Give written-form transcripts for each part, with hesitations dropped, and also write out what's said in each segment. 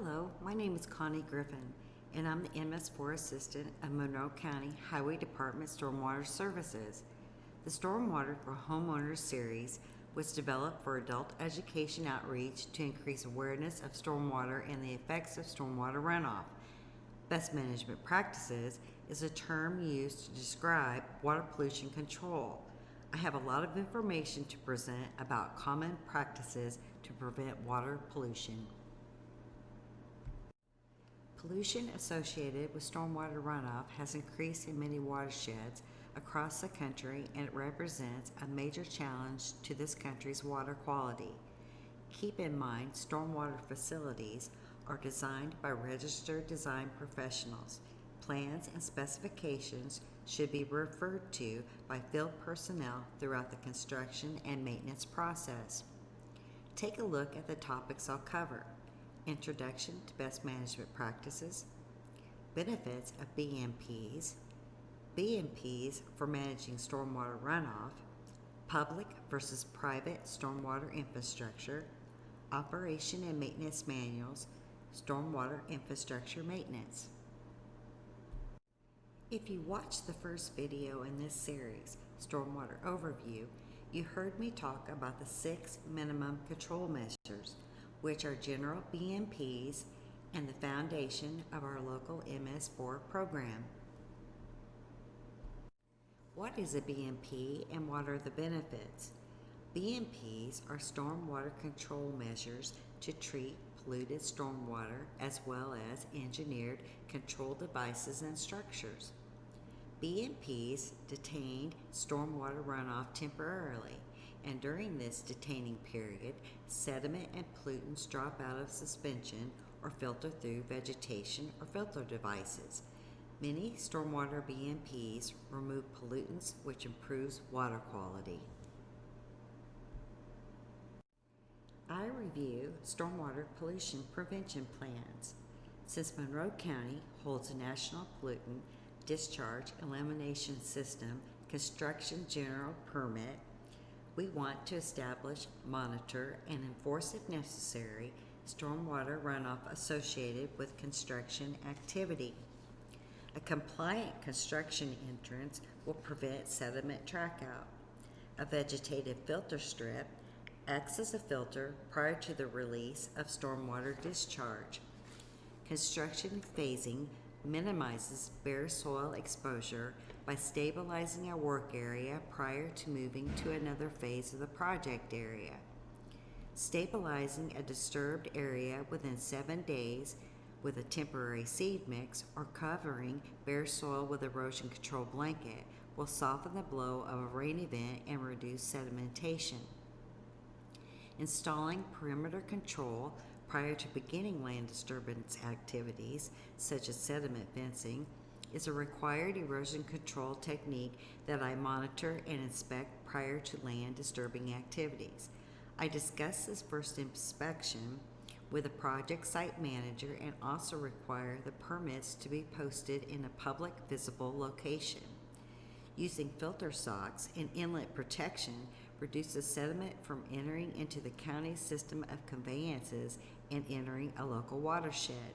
Hello, my name is Connie Griffin, and I'm the MS4 Assistant of Monroe County Highway Department Stormwater Services. The Stormwater for Homeowners series was developed for adult education outreach to increase awareness of stormwater and the effects of stormwater runoff. Best management practices is a term used to describe water pollution control. I have a lot of information to present about common practices to prevent water pollution. Pollution associated with stormwater runoff has increased in many watersheds across the country, and it represents a major challenge to this country's water quality. Keep in mind, stormwater facilities are designed by registered design professionals. Plans and specifications should be referred to by field personnel throughout the construction and maintenance process. Take a look at the topics I'll cover. Introduction to best management practices, benefits of BMPs, BMPs for managing stormwater runoff, public versus private stormwater infrastructure, operation and maintenance manuals, stormwater infrastructure maintenance. If you watched the first video in this series, Stormwater Overview, you heard me talk about the 6 minimum control measures, which are general BMPs and the foundation of our local MS4 program. What is a BMP and what are the benefits? BMPs are stormwater control measures to treat polluted stormwater as well as engineered control devices and structures. BMPs detain stormwater runoff temporarily, and during this detaining period, sediment and pollutants drop out of suspension or filter through vegetation or filter devices. Many stormwater BMPs remove pollutants, which improves water quality. I review stormwater pollution prevention plans. Since Monroe County holds a national pollutant discharge elimination system construction general permit, we want to establish, monitor, and enforce if necessary stormwater runoff associated with construction activity. A compliant construction entrance will prevent sediment trackout. A vegetative filter strip acts as a filter prior to the release of stormwater discharge. Construction phasing minimizes bare soil exposure by stabilizing a work area prior to moving to another phase of the project area. Stabilizing a disturbed area within 7 days with a temporary seed mix or covering bare soil with erosion control blanket will soften the blow of a rain event and reduce sedimentation. Installing perimeter control prior to beginning land disturbance activities, such as sediment fencing, is a required erosion control technique that I monitor and inspect prior to land disturbing activities. I discuss this first inspection with a project site manager and also require the permits to be posted in a public visible location. Using filter socks and inlet protection reduces sediment from entering into the county's system of conveyances and entering a local watershed.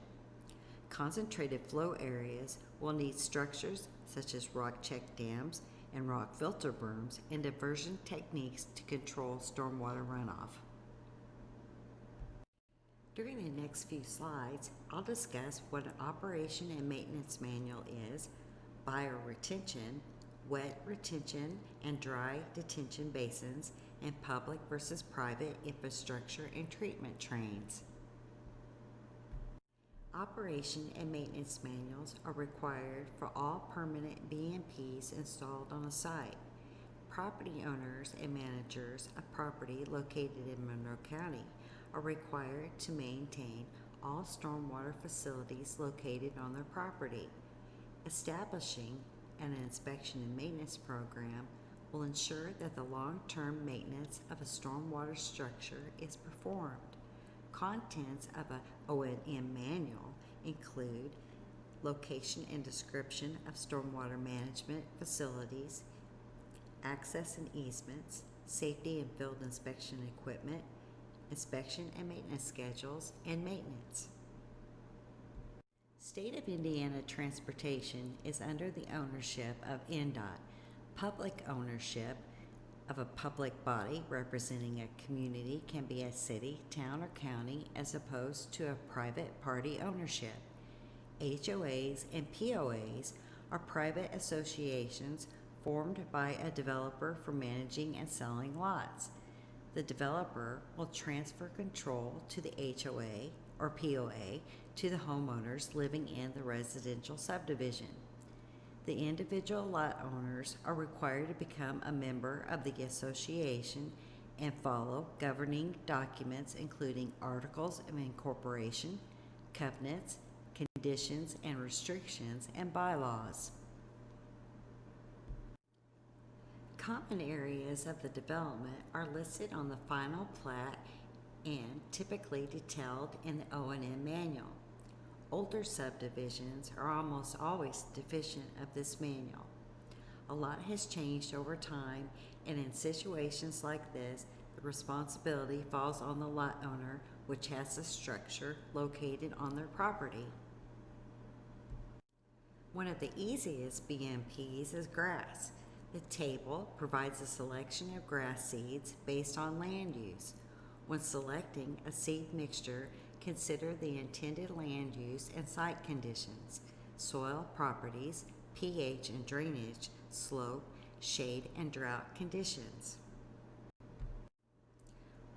Concentrated flow areas will need structures such as rock check dams and rock filter berms and diversion techniques to control stormwater runoff. During the next few slides, I'll discuss what an operation and maintenance manual is, bioretention, wet retention and dry detention basins, and public versus private infrastructure and treatment trains. Operation and maintenance manuals are required for all permanent BMPs installed on a site. Property owners and managers of property located in Monroe County are required to maintain all stormwater facilities located on their property. Establishing an inspection and maintenance program will ensure that the long-term maintenance of a stormwater structure is performed. Contents of an O&M manual include location and description of stormwater management facilities, access and easements, safety and field inspection equipment, inspection and maintenance schedules, and maintenance. State of Indiana transportation is under the ownership of NDOT. Public ownership of a public body representing a community can be a city, town, or county as opposed to a private party ownership. HOAs and POAs are private associations formed by a developer for managing and selling lots. The developer will transfer control to the HOA or POA to the homeowners living in the residential subdivision. The individual lot owners are required to become a member of the association and follow governing documents including articles of incorporation, covenants, conditions and restrictions, and bylaws. Common areas of the development are listed on the final plat and typically detailed in the O&M manual. Older subdivisions are almost always deficient of this manual. A lot has changed over time, and in situations like this, the responsibility falls on the lot owner, which has a structure located on their property. One of the easiest BMPs is grass. The table provides a selection of grass seeds based on land use. When selecting a seed mixture, consider the intended land use and site conditions, soil properties, pH and drainage, slope, shade, and drought conditions.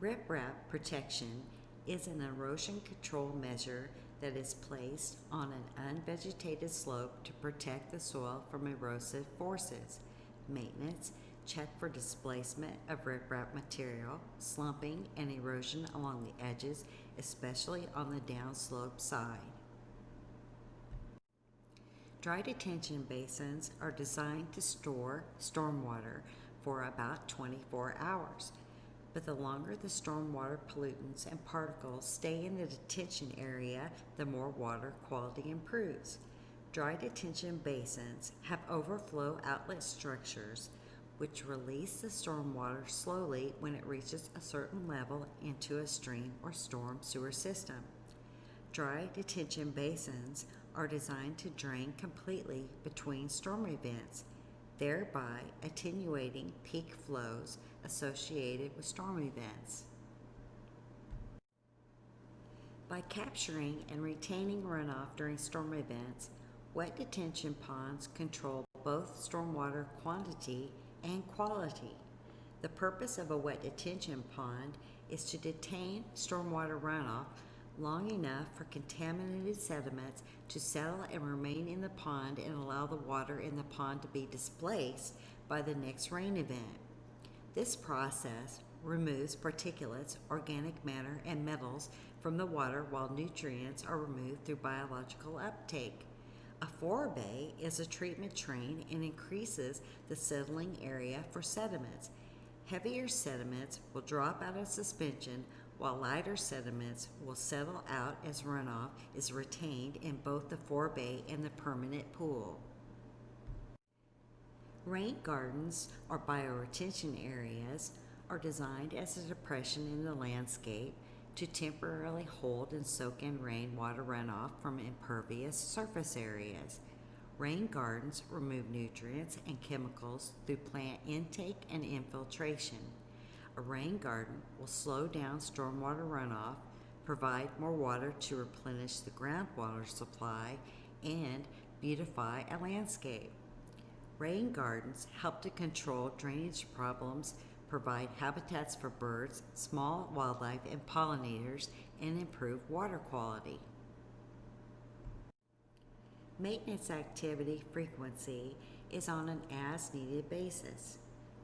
Riprap protection is an erosion control measure that is placed on an unvegetated slope to protect the soil from erosive forces. Maintenance: check for displacement of riprap material, slumping, and erosion along the edges, especially on the downslope side. Dry detention basins are designed to store stormwater for about 24 hours, but the longer the stormwater pollutants and particles stay in the detention area, the more water quality improves. Dry detention basins have overflow outlet structures which release the stormwater slowly when it reaches a certain level into a stream or storm sewer system. Dry detention basins are designed to drain completely between storm events, thereby attenuating peak flows associated with storm events. By capturing and retaining runoff during storm events, wet detention ponds control both stormwater quantity and quality. The purpose of a wet detention pond is to detain stormwater runoff long enough for contaminated sediments to settle and remain in the pond and allow the water in the pond to be displaced by the next rain event. This process removes particulates, organic matter, and metals from the water while nutrients are removed through biological uptake. A forebay is a treatment train and increases the settling area for sediments. Heavier sediments will drop out of suspension, while lighter sediments will settle out as runoff is retained in both the forebay and the permanent pool. Rain gardens, or bioretention areas, are designed as a depression in the landscape to temporarily hold and soak in rainwater runoff from impervious surface areas. Rain gardens remove nutrients and chemicals through plant intake and infiltration. A rain garden will slow down stormwater runoff, provide more water to replenish the groundwater supply, and beautify a landscape. Rain gardens help to control drainage problems, provide habitats for birds, small wildlife, and pollinators, and improve water quality. Maintenance activity frequency is on an as-needed basis.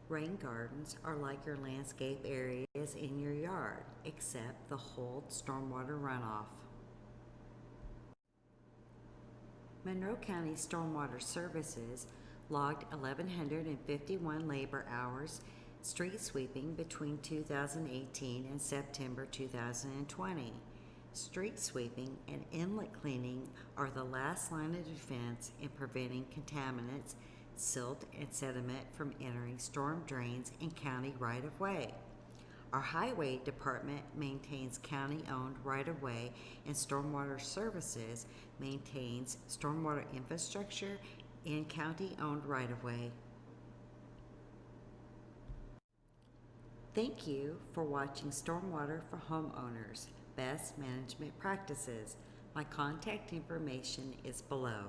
Rain gardens are like your landscape areas in your yard, except they hold stormwater runoff. Monroe County Stormwater Services logged 1,151 labor hours street sweeping between 2018 and September 2020. Street sweeping and inlet cleaning are the last line of defense in preventing contaminants, silt, and sediment from entering storm drains and county right-of-way. Our highway department maintains county-owned right-of-way, and stormwater services maintains stormwater infrastructure and county-owned right-of-way. Thank you for watching Stormwater for Homeowners, Best Management Practices. My contact information is below.